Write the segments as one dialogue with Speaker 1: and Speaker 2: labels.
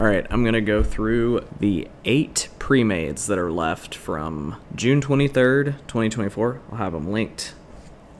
Speaker 1: All right, I'm going to go through the 8 Premades that are left from June 23rd, 2024. I'll have them linked.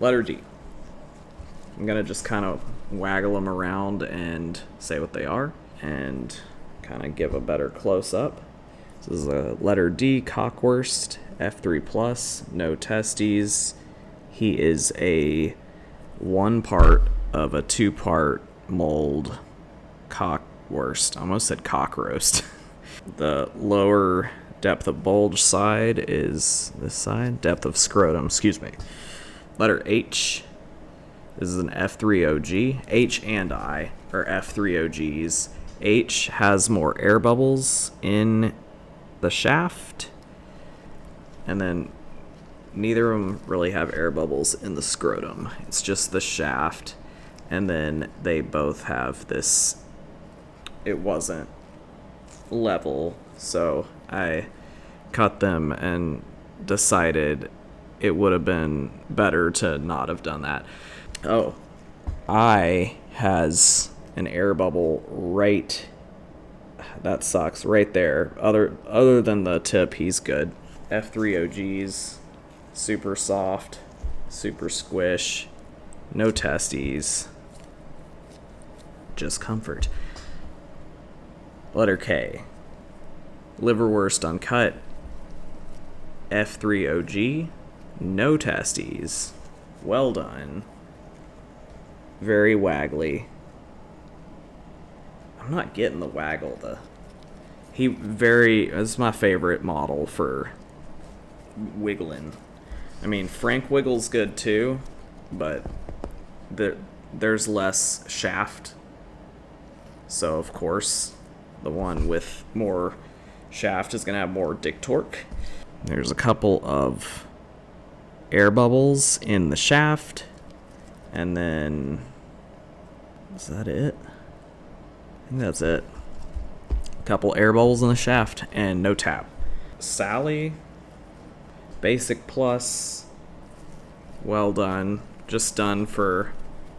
Speaker 1: Letter D. I'm going to just kind of waggle them around and say what they are and kind of give a better close-up. This is a letter D, Cockwurst, F3+, plus, no testes. He is a 1 part of a 2-part mold cockwurst. I almost said cock roast. The lower depth of bulge side is this side. Depth of scrotum, excuse me. Letter H. This is an F3OG. H and I are F3OGs. H has more air bubbles in the shaft, and then neither of them really have air bubbles in the scrotum. It's just the shaft, and then they both have this. It wasn't level, so I cut them and decided it would have been better to not have done that. Oh, I has an air bubble right. That sucks right there. Other than the tip, he's good. F3OGs, super soft, super squish, no testes, just comfort. Letter K. Liverwurst uncut. F3OG, no testes, well done. Very waggly. I'm not getting the waggle. It's my favorite model for wiggling. I mean, Frank wiggles good too, but there's less shaft. So of course, the one with more shaft is gonna have more dick torque. There's a couple of air bubbles in the shaft, and then is that it? I think that's it. A couple air bubbles in the shaft and no tap. Sally, basic plus, well done, just done for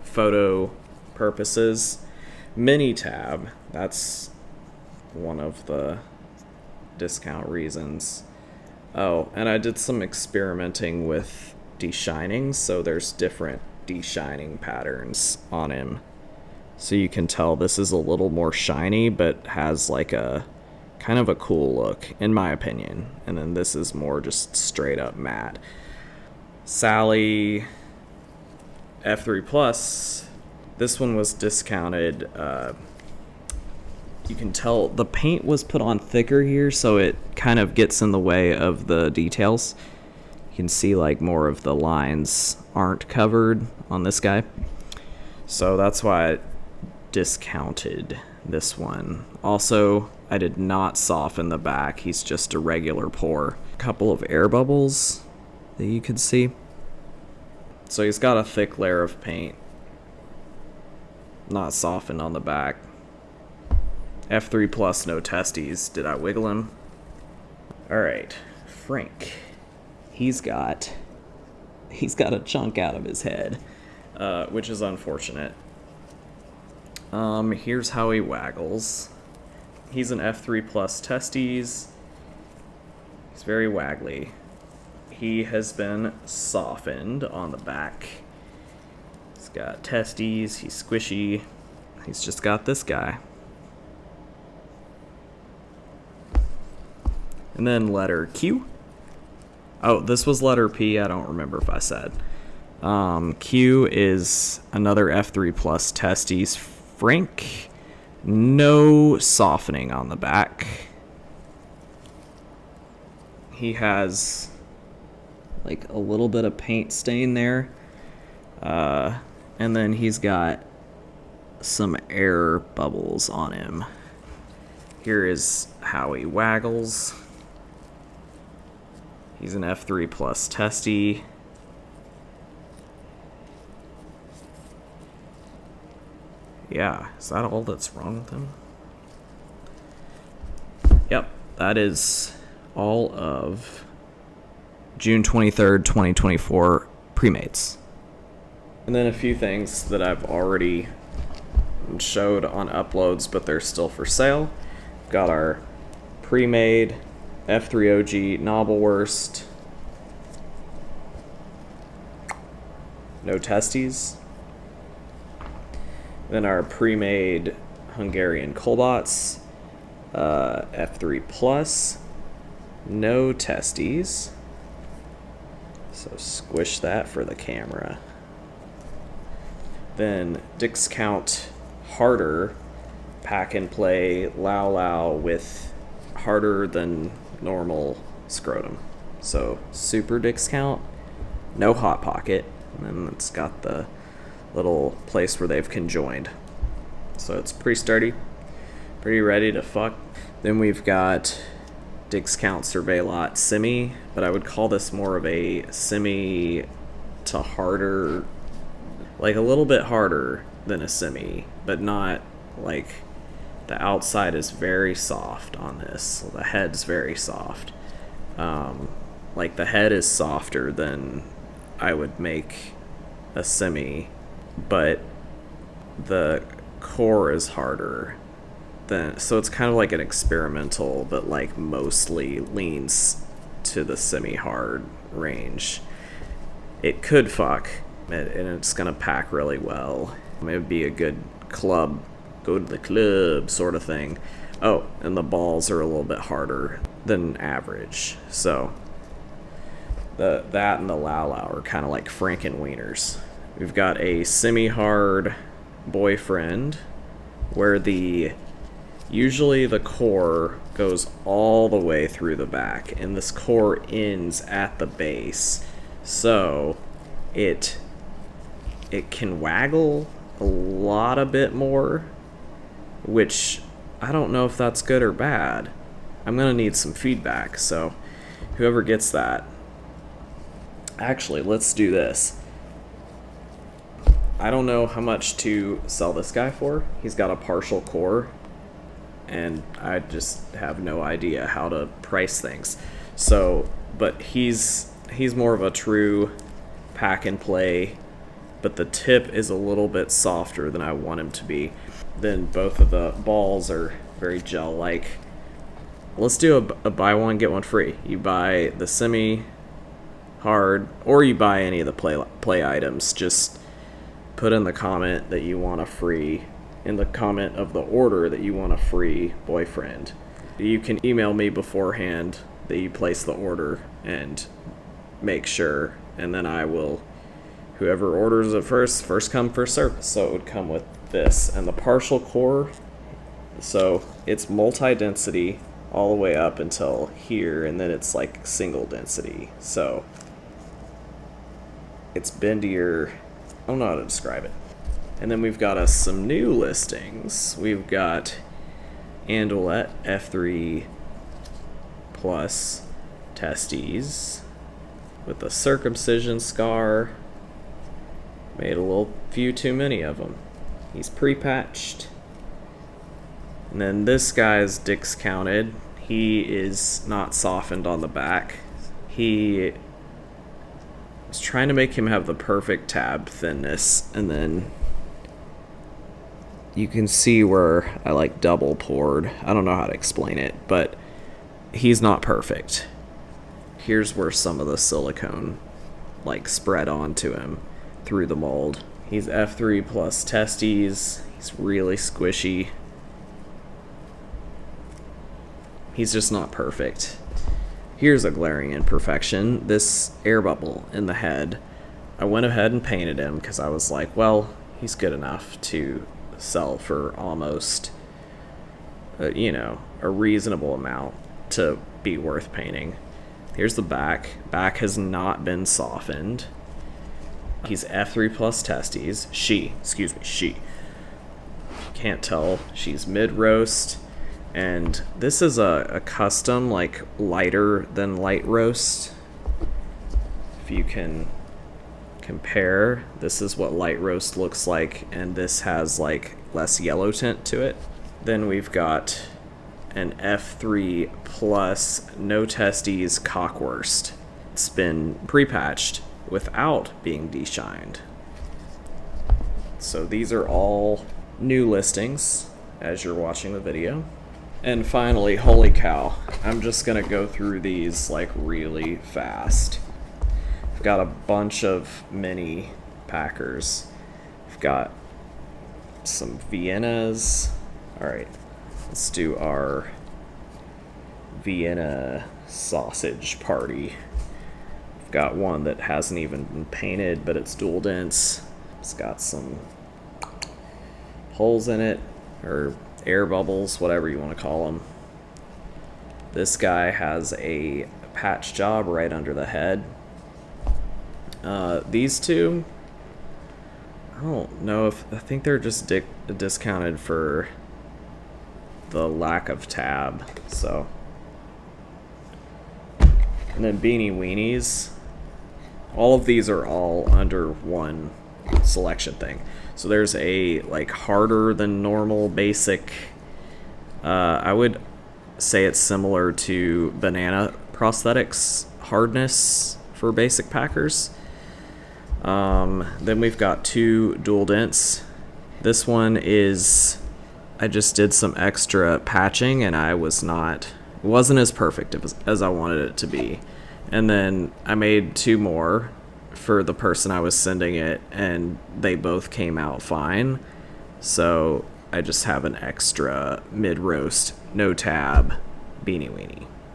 Speaker 1: photo purposes. Mini tab, that's one of the discount reasons. Oh, and I did some experimenting with deshining, so there's different deshining patterns on him. So you can tell this is a little more shiny, but has like a kind of a cool look, in my opinion. And then this is more just straight up matte. Sally, F3 plus. This one was discounted. You can tell the paint was put on thicker here, so it kind of gets in the way of the details. You can see like more of the lines aren't covered on this guy. So that's why I discounted this one. Also, I did not soften the back. He's just a regular pour. A couple of air bubbles that you could see. So he's got a thick layer of paint. Not softened on the back. F3 plus, no testes. Did I wiggle him? Alright, Frank. He's got a chunk out of his head, which is unfortunate. Here's how he waggles. He's an F3 plus testes. He's very waggly. He has been softened on the back. He's got testes, he's squishy. He's just got this guy. And then letter Q. Oh, this was letter P. I don't remember if I said. Q is another F3 plus testes. Frank, no softening on the back. He has like a little bit of paint stain there. And then he's got some air bubbles on him. Here is how he waggles. He's an F3 plus testy. Yeah, is that all that's wrong with him? Yep, that is all of June 23rd, 2024 Premades. And then a few things that I've already showed on uploads, but they're still for sale. Got our pre-made F3OG Knobblewurst. No testes. Then our pre-made Hungarian Kolbots, F3 Plus, no testes. So squish that for the camera. Then discount harder pack and play Lao Lao with harder than normal scrotum. So super discount, no hot pocket, and then it's got the little place where they've conjoined. So it's pretty sturdy, pretty ready to fuck. Then we've got discount Surveillot semi, but I would call this more of a semi to harder, like a little bit harder than a semi, but not like the outside is very soft on this. So the head's very soft. Like the head is softer than I would make a semi, but the core is harder than, so it's kind of like an experimental, but like mostly leans to the semi-hard range. It could fuck, and it's gonna pack really well. It would be a good club, go to the club sort of thing. Oh, and the balls are a little bit harder than average. So that and the Lao Lao are kind of like Frankenwieners. We've got a semi-hard boyfriend where usually the core goes all the way through the back, and this core ends at the base. So it can waggle a bit more, which I don't know if that's good or bad. I'm gonna need some feedback, so whoever gets that. Actually, let's do this. I don't know how much to sell this guy for. He's got a partial core, and I just have no idea how to price things. So, but he's more of a true pack and play, but the tip is a little bit softer than I want him to be. Then both of the balls are very gel-like. Let's do a buy one, get one free. You buy the semi-hard, or you buy any of the play items. Just put in the comment that you want a free, in the comment of the order that you want a free boyfriend. You can email me beforehand that you place the order and make sure, and then I will, whoever orders it first come, first serve. So it would come with this and the partial core. So it's multi-density all the way up until here, and then it's like single density. So it's bendier. I don't know how to describe it. And then we've got us some new listings. We've got Andouillette F3 Plus testes with a circumcision scar. Made a few too many of them. He's pre-patched. And then this guy's discounted. He is not softened on the back. He is trying to make him have the perfect tab thinness, and then you can see where I like double poured. I don't know how to explain it, but he's not perfect. Here's where some of the silicone like spread onto him through the mold. He's F3 plus testes. He's really squishy. He's just not perfect. Here's a glaring imperfection. This air bubble in the head. I went ahead and painted him because I was like, well, he's good enough to sell for almost, a reasonable amount to be worth painting. Here's the back. Back has not been softened. He's F3 plus testes. She. Can't tell. She's mid-roast. And this is a custom, like, lighter than light roast. If you can compare, this is what light roast looks like, and this has, like, less yellow tint to it. Then we've got an F3 plus no testes cockwurst. It's been pre-patched without being deshined. So these are all new listings as you're watching the video. And finally, holy cow, I'm just gonna go through these like really fast. I've got a bunch of mini Packers. I've got some Viennas. Alright, let's do our Vienna sausage party. I've got one that hasn't even been painted, but it's dual dents. It's got some holes in it, or air bubbles, whatever you want to call them. This guy has a patch job right under the head. These two, I don't know if, I think they're just discounted for the lack of tab, so. And then Beanie Weenies. All of these are all under one selection thing. So there's a like harder than normal basic. I would say it's similar to banana prosthetics hardness for basic Packers. Then we've got two dual dents. This one is, I just did some extra patching and it wasn't as perfect as I wanted it to be. And then I made two more for the person I was sending it, and they both came out fine. So I just have an extra mid-roast, no tab Beanie Weenie.